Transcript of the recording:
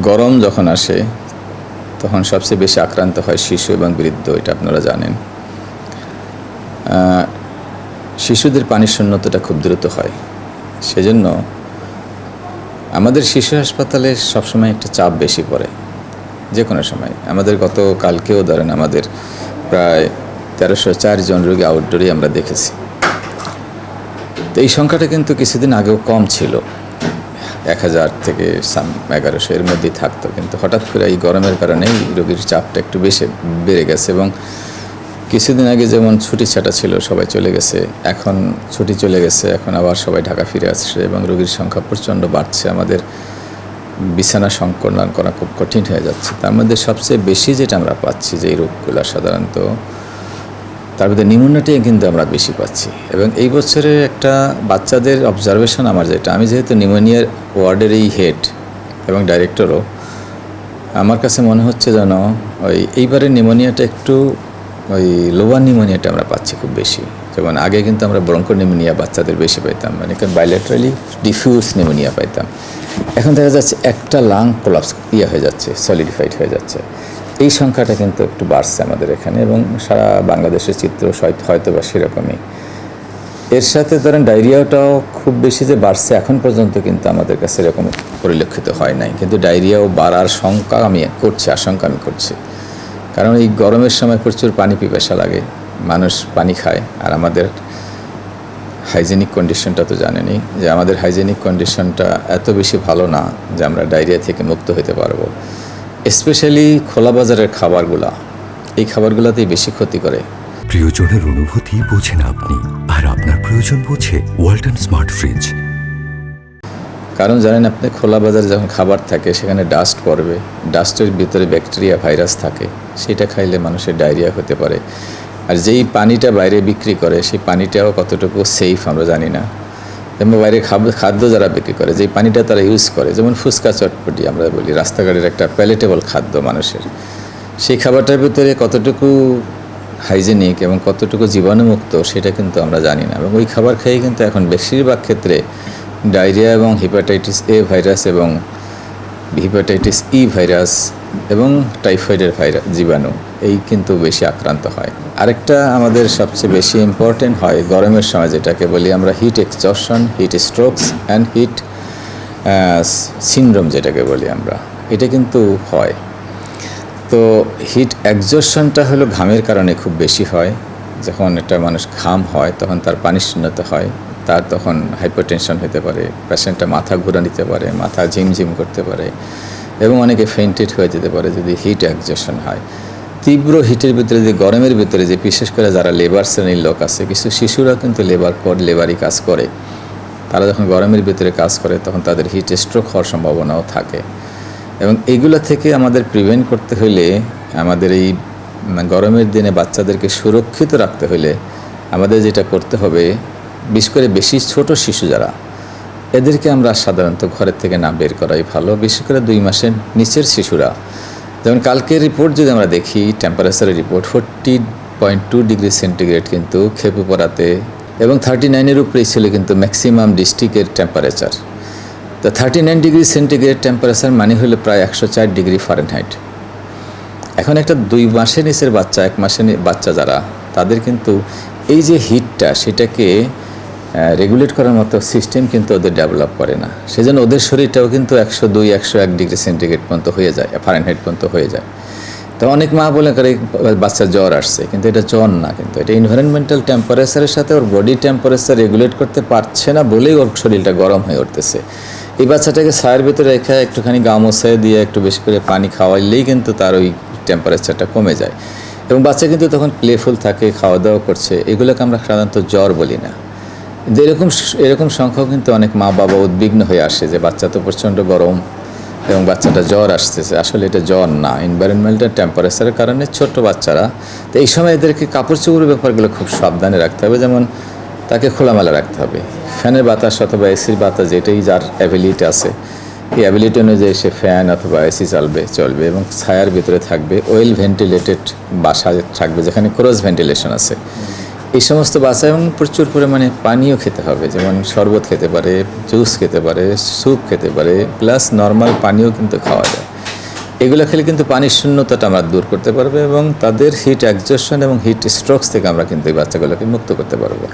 গরম যখন আসে তখন সবচেয়ে বেশি আক্রান্ত হয় শিশু এবং বৃদ্ধ, এটা আপনারা জানেন। শিশুদের পানির শূন্যতাটা খুব দ্রুত হয়, সেজন্য আমাদের শিশু হাসপাতালে সবসময় একটা চাপ বেশি পড়ে যে কোনো সময়। আমাদের গতকালকেও ধরেন আমাদের প্রায় 1304 জন রোগী আউটডোরে আমরা দেখেছি। তো এই সংখ্যাটা কিন্তু কিছুদিন আগেও কম ছিল, 1000 থেকে 1100 এর মধ্যেই থাকতো, কিন্তু হঠাৎ করে এই গরমের কারণেই রোগীর চাপটা একটু বেশি বেড়ে গেছে। এবং কিছুদিন আগে যেমন ছুটি ছাটা ছিল, সবাই চলে গেছে, এখন ছুটি চলে গেছে, এখন আবার সবাই ঢাকা ফিরে আসছে এবং রোগীর সংখ্যা প্রচণ্ড বাড়ছে। আমাদের বিছানা সংকলন করা খুব কঠিন হয়ে যাচ্ছে। তার মধ্যে সবচেয়ে বেশি যেটা আমরা পাচ্ছি যে এই রোগগুলো সাধারণত, তার মধ্যে নিউমোনিয়াটাই কিন্তু আমরা বেশি পাচ্ছি। এবং এই বছরে একটা বাচ্চাদের অবজারভেশন আমার যেটা, আমি যেহেতু নিউমোনিয়ার ওয়ার্ডের এই হেড এবং ডাইরেক্টরও, আমার কাছে মনে হচ্ছে যেন এইবারের নিউমোনিয়াটা একটু লোয়ার নিউমোনিয়াটা আমরা পাচ্ছি খুব বেশি। যেমন আগে কিন্তু আমরা ব্রঙ্কো নিউমোনিয়া বাচ্চাদের বেশি পাইতাম, মানে বাইলেটারালি ডিফিউজ নিউমোনিয়া পাইতাম। এখন দেখা যাচ্ছে একটা লাং কোলাপস হয়ে যাচ্ছে, সলিডিফাইড হয়ে যাচ্ছে। এই সংখ্যাটা কিন্তু একটু বাড়ছে আমাদের এখানে, এবং সারা বাংলাদেশের চিত্র হয়তো বা সেরকমই। এর সাথে ধরেন ডায়রিয়াটাও খুব বেশি যে বাড়ছে এখন পর্যন্ত কিন্তু আমাদের কাছে এরকম পরিলক্ষিত হয় নাই, কিন্তু ডায়রিয়াও বাড়ার আশঙ্কা আমি করছি। কারণ এই গরমের সময় প্রচুর পানি পিপাসা লাগে, মানুষ পানি খায়। আর আমাদের হাইজেনিক কন্ডিশনটা তো জানেনই, যে আমাদের হাইজেনিক কন্ডিশনটা এত বেশি ভালো না যে আমরা ডায়রিয়া থেকে মুক্ত হতে পারবো। স্পেশালি খোলা বাজারের খাবারগুলা, এই খাবারগুলোতেই বেশি ক্ষতি করে। প্রিয়জনের অনুভূতি বোঝেন আপনি, আর আপনার প্রয়োজন বোঝে ওয়ালটন স্মার্ট ফ্রিজ। কারণ জানেন আপনি, খোলা বাজারে যখন খাবার থাকে সেখানে ডাস্ট পড়বে, ডাস্টের ভিতরে ব্যাকটেরিয়া ভাইরাস থাকে, সেটা খাইলে মানুষের ডায়রিয়া হতে পারে। আর যেই পানিটা বাইরে বিক্রি করে সেই পানিটাও কতটুকু সেফ আমরা জানি না। এবং বাইরে খাদ্য যারা বিক্রি করে, যেই পানিটা তারা ইউজ করে, যেমন ফুচকা চটপটি আমরা বলি, রাস্তাঘাটের একটা প্যালেটেবল খাদ্য মানুষের, সেই খাবারটার ভিতরে কতটুকু হাইজেনিক এবং কতটুকু জীবাণুমুক্ত সেটা কিন্তু আমরা জানি না। এবং ওই খাবার খেয়ে কিন্তু এখন বেশিরভাগ ক্ষেত্রে ডায়রিয়া এবং হেপাটাইটিস এ ভাইরাস এবং হেপাটাইটিস ই ভাইরাস এবং টাইফয়েডের জীবাণু এই কিন্তু বেশি আক্রান্ত হয়। আরেকটা আমাদের সবচেয়ে বেশি ইম্পর্টেন্ট হয় গরমের সময়, যেটাকে বলি আমরা heat exhaustion, heat strokes and heat syndrome যেটাকে বলি আমরা, এটা কিন্তু হয়। তো হিট এক্সজশনটা হলো ঘামের কারণে খুব বেশি হয়। যখন একটা মানুষ ঘাম হয় তখন তার পানির শূন্যতা হয়, তার তখন হাইপারটেনশন হতে পারে, পেশেন্টটা মাথা ঘুরা নিতে পারে, মাথা ঝিমঝিম করতে পারে, এবং অনেকে ফেন্টেড হয়ে যেতে পারে যদি হিট এক্সজশন হয়। তীব্র হিটের ভিতরে, যে গরমের ভিতরে, যে বিশেষ করে যারা লেবার শ্রেণীর লোক আছে, কিছু শিশুরা কিন্তু লেবারি কাজ করে, তারা যখন গরমের ভিতরে কাজ করে তখন তাদের হিট স্ট্রোক হওয়ার সম্ভাবনাও থাকে। এবং এইগুলো থেকে আমাদের প্রিভেন্ট করতে হলে, আমাদের এই গরমের দিনে বাচ্চাদেরকে সুরক্ষিত রাখতে হলে আমাদের যেটা করতে হবে, বিশেষ করে বেশি ছোট শিশু যারা, এদেরকে আমরা সাধারণত ঘরের থেকে না বের করাই ভালো। বিশেষ করে 2 মাসের নিচের শিশুরা, যেমন কালকের রিপোর্ট যদি আমরা দেখি, টেম্পারেচারের রিপোর্ট 40.2 ডিগ্রি সেন্টিগ্রেড কিন্তু খেপুপাড়াতে, এবং 39-এর উপরেই ছিল কিন্তু ম্যাক্সিমাম ডিস্ট্রিক্টের টেম্পারেচার। তো 39 ডিগ্রি সেন্টিগ্রেড টেম্পারেচার মানে হলো প্রায় 104 ডিগ্রি ফারেনহাইট। এখন একটা 2 মাসের নিচের বাচ্চা, 1 মাসের বাচ্চা যারা, তাদের কিন্তু এই যে হিটটা, সেটাকে রেগুলেট করার মতো সিস্টেম কিন্তু ওদের ডেভেলপ করে না। সেজন্য ওদের শরীরটাও কিন্তু 102-101 ডিগ্রি সেন্টিগ্রেড পর্যন্ত হয়ে যায়, ফারেনহাইট পর্যন্ত হয়ে যায়। তো অনেক মা বলে করে বাচ্চার জ্বর আসছে, কিন্তু এটা জ্বর না, কিন্তু এটা এনভায়রনমেন্টাল টেম্পারেচারের সাথে ওর বডি টেম্পারেচার রেগুলেট করতে পারছে না বলেই ওর শরীরটা গরম হয়ে উঠতেছে। এই বাচ্চাটাকে ছায়ের ভিতরে রেখে একটুখানি গা মোছায় দিয়ে একটু বেশি করে পানি খাওয়াইলেই কিন্তু তার ওই টেম্পারেচারটা কমে যায়, এবং বাচ্চা কিন্তু তখন প্লেফুল থাকে, খাওয়া দাওয়া করছে। এগুলোকে আমরা সাধারণত জ্বর বলি না। এরকম সংখ্যাও কিন্তু অনেক মা বাবা উদ্বিগ্ন হয়ে আসে যে বাচ্চা তো প্রচণ্ড গরম এবং বাচ্চাটা জ্বর আসতেছে। আসলে এটা জ্বর না, এনভায়রনমেন্টাল টেম্পারেচারের কারণে ছোট বাচ্চারা। তো এই সময় এদেরকে কাপড় চোপড়ের ব্যাপারগুলো খুব সাবধানে রাখতে হবে। যেমন তাকে খোলামেলা রাখতে হবে, ফ্যানের বাতাস অথবা এসির বাতাস, যেটাই যার অ্যাবিলিটি আছে, এই অ্যাবিলিটি অনুযায়ী সে ফ্যান অথবা এসি চলবে এবং ছায়ার ভিতরে থাকবে। ওয়েল ভেন্টিলেটেড বাসা থাকবে, যেখানে ক্রস ভেন্টিলেশন আছে। এই সমস্ত বাচ্চা এবং প্রচুর পরিমাণে পানীয় খেতে হবে, যেমন শরবত খেতে পারে, জুস খেতে পারে, স্যুপ খেতে পারে, প্লাস নর্মাল পানীয় কিন্তু খাওয়া যায়। এগুলো খেলে কিন্তু পানির শূন্যতাটা আমরা দূর করতে পারবো এবং তাদের হিট এক্সজশন এবং হিট স্ট্রোকস থেকে আমরা কিন্তু এই বাচ্চাগুলোকে মুক্ত করতে পারবো।